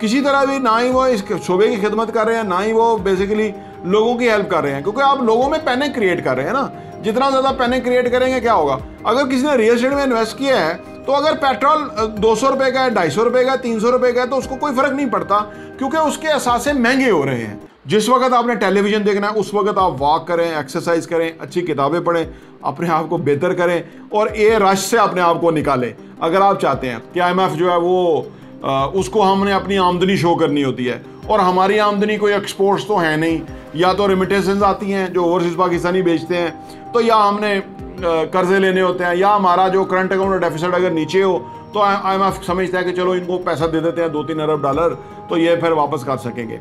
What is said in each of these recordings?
किसी तरह भी ना ही वो इस शोबे की खिदमत कर रहे हैं, ना ही वो बेसिकली लोगों की हेल्प कर रहे हैं, क्योंकि आप लोगों में पैनिक क्रिएट कर रहे हैं ना। जितना ज़्यादा पैनिक क्रिएट करेंगे क्या होगा? अगर किसी ने रियल एस्टेट में इन्वेस्ट किया है तो अगर पेट्रोल 200 रुपये का है, 250 रुपये का है, 300 रुपये का है, तो उसको कोई फर्क नहीं पड़ता, क्योंकि उसके असासे महंगे हो रहे हैं। जिस वक्त आपने टेलीविजन देखना है उस वक्त आप वॉक करें, एक्सरसाइज करें, अच्छी किताबें पढ़ें, अपने आप को बेहतर करें और ये रश से अपने आप को निकालें। अगर आप चाहते हैं कि IMF जो है वो उसको हमने अपनी आमदनी शो करनी होती है, और हमारी आमदनी कोई एक्सपोर्ट्स तो है नहीं, या तो रेमिटेंसेस आती हैं जो ओवरसीज पाकिस्तानी बेचते हैं, तो या हमने कर्जे लेने होते हैं, या हमारा जो करंट अकाउंट डेफिसिट अगर नीचे हो तो IMF समझता है कि चलो इनको पैसा दे देते हैं $2-3 अरब, तो ये फिर वापस कर सकेंगे।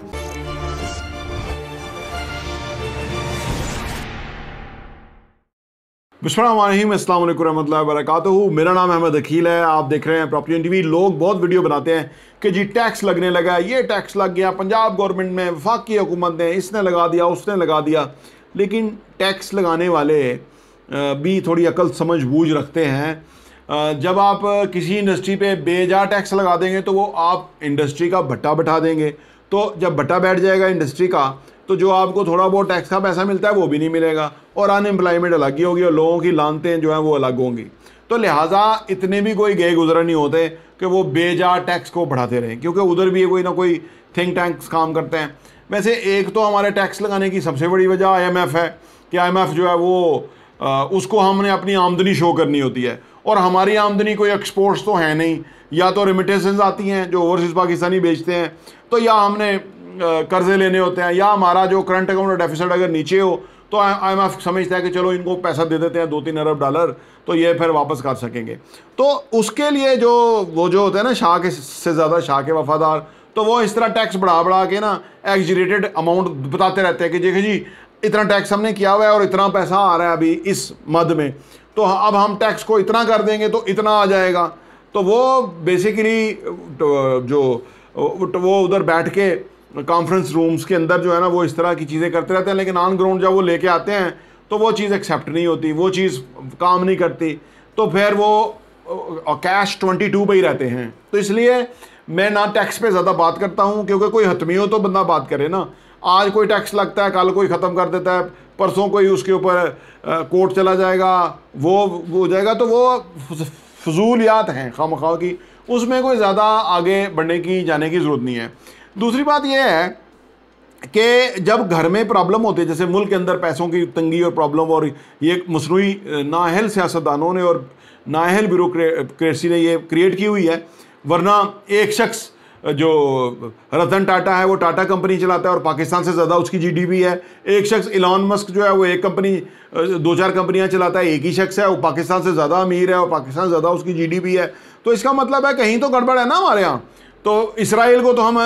बिस्मिल्लाहिर्रहमानिर्रहीम, अस्सलाम वालेकुम रहमतुल्लाहि वबरकातुहू। मेरा नाम अहमद अकील है, आप देख रहे हैं प्रॉपर्टी टीवी। लोग बहुत वीडियो बनाते हैं कि जी टैक्स लगने लगा, ये टैक्स लग गया, पंजाब गवर्नमेंट में, वफाकी हुकूमत ने, इसने लगा दिया, उसने लगा दिया। लेकिन टैक्स लगाने वाले भी थोड़ी अकल समझ बूझ रखते हैं। जब आप किसी इंडस्ट्री पे बेजा टैक्स लगा देंगे तो वो आप इंडस्ट्री का भट्टा बैठा देंगे, तो जब भट्टा बैठ जाएगा इंडस्ट्री का तो जो आपको थोड़ा बहुत टैक्स का पैसा मिलता है वो भी नहीं मिलेगा, और अनएम्प्लॉयमेंट अलग ही होगी और लोगों की लानतें जो हैं वो अलग होंगी। तो लिहाजा इतने भी कोई गए गुजरा नहीं होते कि वो बेजा टैक्स को बढ़ाते रहें, क्योंकि उधर भी कोई ना कोई थिंक टैंक्स काम करते हैं। वैसे एक तो हमारे टैक्स लगाने की सबसे बड़ी वजह IMF है कि IMF जो है वो उसको हमने अपनी आमदनी शो करनी होती है, और हमारी आमदनी कोई एक्सपोर्ट्स तो है नहीं, या तो रेमिटेंसेस आती हैं जो ओवरसीज पाकिस्तानी बेचते हैं, तो या हमने कर्जे लेने होते हैं, या हमारा जो करंट अकाउंट डेफिसिट अगर नीचे हो तो IMF समझता है कि चलो इनको पैसा दे देते हैं $2-3 अरब, तो ये फिर वापस कर सकेंगे। तो उसके लिए जो होते हैं ना शाह के से ज़्यादा शाह के वफादार, तो वो इस तरह टैक्स बढ़ा के ना एग्जीरेटेड अमाउंट बताते रहते हैं कि देखिए जी इतना टैक्स हमने किया हुआ है और इतना पैसा आ रहा है अभी इस मद में, तो अब हम टैक्स को इतना कर देंगे तो इतना आ जाएगा। तो वो बेसिकली वो उधर बैठ के कॉन्फ्रेंस रूम्स के अंदर जो है ना वो इस तरह की चीज़ें करते रहते हैं, लेकिन ऑन ग्राउंड जब वो लेके आते हैं तो वो चीज़ एक्सेप्ट नहीं होती, वो चीज़ काम नहीं करती, तो फिर वो कैश 22 पे ही रहते हैं। तो इसलिए मैं ना टैक्स पे ज़्यादा बात करता हूँ, क्योंकि कोई हतमी हो तो बंदा बात करे ना। आज कोई टैक्स लगता है, कल कोई ख़त्म कर देता है, परसों कोई उसके ऊपर कोर्ट चला जाएगा, वो हो जाएगा, तो वो फजूलियात हैं खामखा की, उसमें कोई ज़्यादा आगे बढ़ने की जाने की ज़रूरत नहीं है। दूसरी बात यह है कि जब घर में प्रॉब्लम होती है, जैसे मुल्क के अंदर पैसों की तंगी और प्रॉब्लम, और ये मसनूई नाअहल सियासतदानों ने और नाअहल ब्यूरोक्रेसी ने ये क्रिएट की हुई है, वरना एक शख्स जो रतन टाटा है वो टाटा कंपनी चलाता है और पाकिस्तान से ज़्यादा उसकी GDP है। एक शख्स इलॉन मस्क जो है वो एक कंपनी 2-4 कंपनियां चलाता है, एक ही शख्स है, वो पाकिस्तान से ज़्यादा अमीर है और पाकिस्तान से ज़्यादा उसकी GDP है। तो इसका मतलब है कहीं तो गड़बड़ है ना हमारे यहाँ। तो इसराइल को तो हम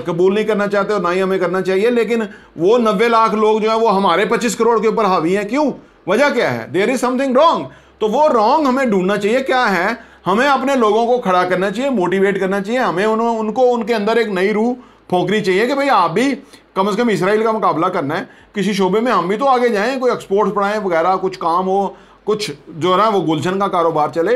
कबूल नहीं करना चाहते और ना ही हमें करना चाहिए, लेकिन वो 90 लाख लोग जो है वो हमारे 25 करोड़ के ऊपर हावी हैं। क्यों? वजह क्या है? There is something wrong. तो वो रॉन्ग हमें ढूंढना चाहिए क्या है, हमें अपने लोगों को खड़ा करना चाहिए, मोटिवेट करना चाहिए, हमें उनको उनके अंदर एक नई रूह फोंकनी चाहिए कि भाई आप भी कम से कम इसराइल का मुकाबला करना है, किसी शोबे में हम भी तो आगे जाएं, कोई एक्सपोर्ट्स बढ़ाएं वगैरह, कुछ काम हो, कुछ जो है ना वो गुलशन का कारोबार चले,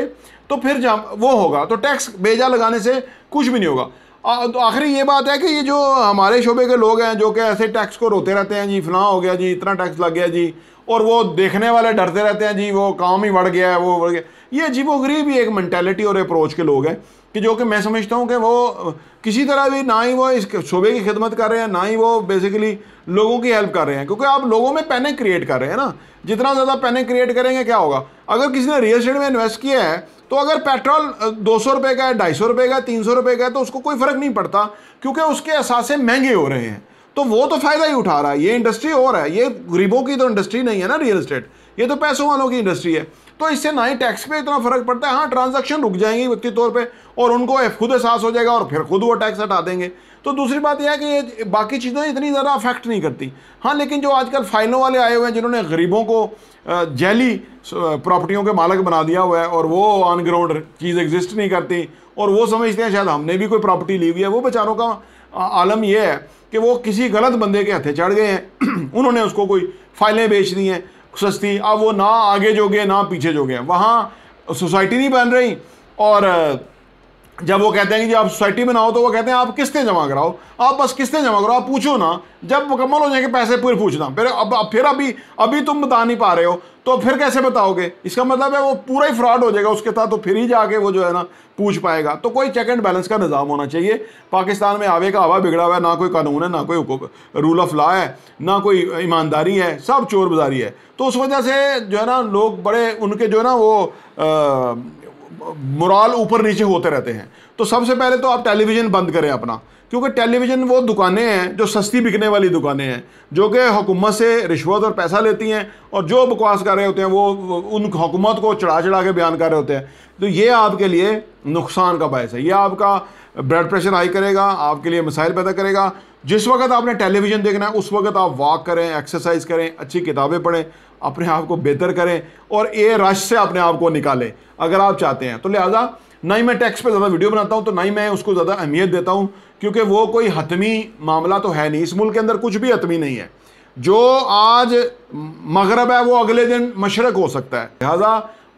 तो फिर जब वो होगा। तो टैक्स बेजा लगाने से कुछ भी नहीं होगा। तो आखिरी ये बात है कि ये जो हमारे शोबे के लोग हैं जो कि ऐसे टैक्स को रोते रहते हैं, जी फलां हो गया जी, इतना टैक्स लग गया जी, और वो देखने वाले डरते रहते हैं जी वो काम ही बढ़ गया है, वो बढ़ गया। ये अजीबोगरीब ही एक मेंटालिटी और अप्रोच के लोग हैं कि जो कि मैं समझता हूँ कि वो किसी तरह भी ना ही वो इस शोबे की खिदमत कर रहे हैं, ना ही वो बेसिकली लोगों की हेल्प कर रहे हैं, क्योंकि आप लोगों में पैनिक क्रिएट कर रहे हैं ना। जितना ज़्यादा पैनिक क्रिएट करेंगे क्या होगा? अगर किसी ने रियल एस्टेट में इन्वेस्ट किया है तो अगर पेट्रोल 200 रुपये का है, 250 रुपये का है, 300 रुपये का है, तो उसको कोई फ़र्क नहीं पड़ता, क्योंकि उसके असासे महंगे हो रहे हैं, तो वो तो फ़ायदा ही उठा रहा है। ये इंडस्ट्री और है, ये गरीबों की तो इंडस्ट्री नहीं है ना रियल एस्टेट, ये तो पैसों वालों की इंडस्ट्री है। तो इससे ना ही टैक्स पे इतना फ़र्क पड़ता है। हाँ, ट्रांजैक्शन रुक जाएंगी वक्ती तौर पे और उनको खुद एहसास हो जाएगा और फिर खुद वो टैक्स हटा देंगे। तो दूसरी बात यह है कि ये बाकी चीज़ें इतनी ज़्यादा अफेक्ट नहीं करती। हाँ, लेकिन जो आजकल फाइलों वाले आए हुए हैं जिन्होंने गरीबों को जैली प्रॉपर्टियों के मालिक बना दिया हुआ है, और वो ऑन ग्राउंड चीज़ एग्जिस्ट नहीं करती, और वो समझते हैं शायद हमने भी कोई प्रॉपर्टी ली हुई है, वो बेचारों का आलम यह है कि वो किसी गलत बंदे के हथे चढ़ गए हैं उन्होंने उसको कोई फाइलें बेच दी हैं सस्ती, अब वो ना आगे जोगे ना पीछे जोगे हैं, वहाँ सोसाइटी नहीं बन रही और जब वो कहते हैं कि जी आप सोसाइटी बनाओ, तो वो कहते हैं आप किस्तें जमा कराओ, आप बस किस्तें जमा करो, आप पूछो ना, जब मुकम्मल हो जाएंगे पैसे फिर पूछना। फिर अभी तुम बता नहीं पा रहे हो तो फिर कैसे बताओगे? इसका मतलब है वो पूरा ही फ्रॉड हो जाएगा उसके साथ, तो फिर ही जाके वो जो है ना पूछ पाएगा। तो कोई चेक एंड बैलेंस का निज़ाम होना चाहिए। पाकिस्तान में आवे का हवा बिगड़ा हुआ है, ना कोई कानून है, ना कोई रूल ऑफ लॉ है, ना कोई ईमानदारी है, सब चोर बाजारी है। तो उस वजह से जो है ना लोग बड़े उनके जो है ना वो मोराल ऊपर नीचे होते रहते हैं। तो सबसे पहले तो आप टेलीविज़न बंद करें अपना, क्योंकि टेलीविज़न वो दुकानें हैं जो सस्ती बिकने वाली दुकानें हैं, जो कि हुकूमत से रिश्वत और पैसा लेती हैं, और जो बकवास कर रहे होते हैं वो उन हुकूमत को चढ़ा चढ़ा के बयान कर रहे होते हैं। तो ये आपके लिए नुकसान का बायस है, ये आपका ब्लड प्रेशर हाई करेगा, आपके लिए मसाइल पैदा करेगा। जिस वक्त आपने टेलीविज़न देखना है उस वक्त आप वॉक करें, एक्सरसाइज करें, अच्छी किताबें पढ़ें, अपने आप को बेहतर करें और ये रश से अपने आप को निकालें अगर आप चाहते हैं। तो लिहाजा ना ही मैं टैक्स पे ज़्यादा वीडियो बनाता हूँ, तो ना ही मैं उसको ज़्यादा अहमियत देता हूँ, क्योंकि वो कोई हतमी मामला तो है नहीं। इस मुल्क के अंदर कुछ भी हतमी नहीं है। जो आज मगरब है वो अगले दिन मशरक हो सकता है। लिहाजा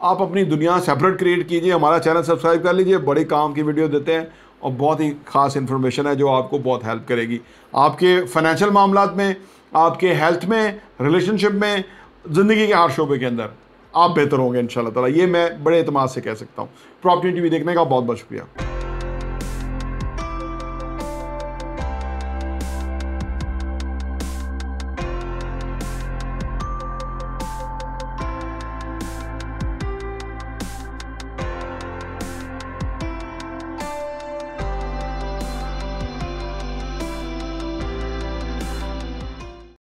आप अपनी दुनिया सेपरेट क्रिएट कीजिए। हमारा चैनल सब्सक्राइब कर लीजिए, बड़ी काम की वीडियो देते हैं और बहुत ही ख़ास इन्फॉर्मेशन है जो आपको बहुत हेल्प करेगी आपके फाइनेंशियल मामलात में, आपके हेल्थ में, रिलेशनशिप में, ज़िंदगी के हर शोबे के अंदर आप बेहतर होंगे इंशाल्लाह ताला। ये मैं बड़े एतमाद से कह सकता हूँ। प्रॉपर्टी टीवी देखने का बहुत बहुत शुक्रिया।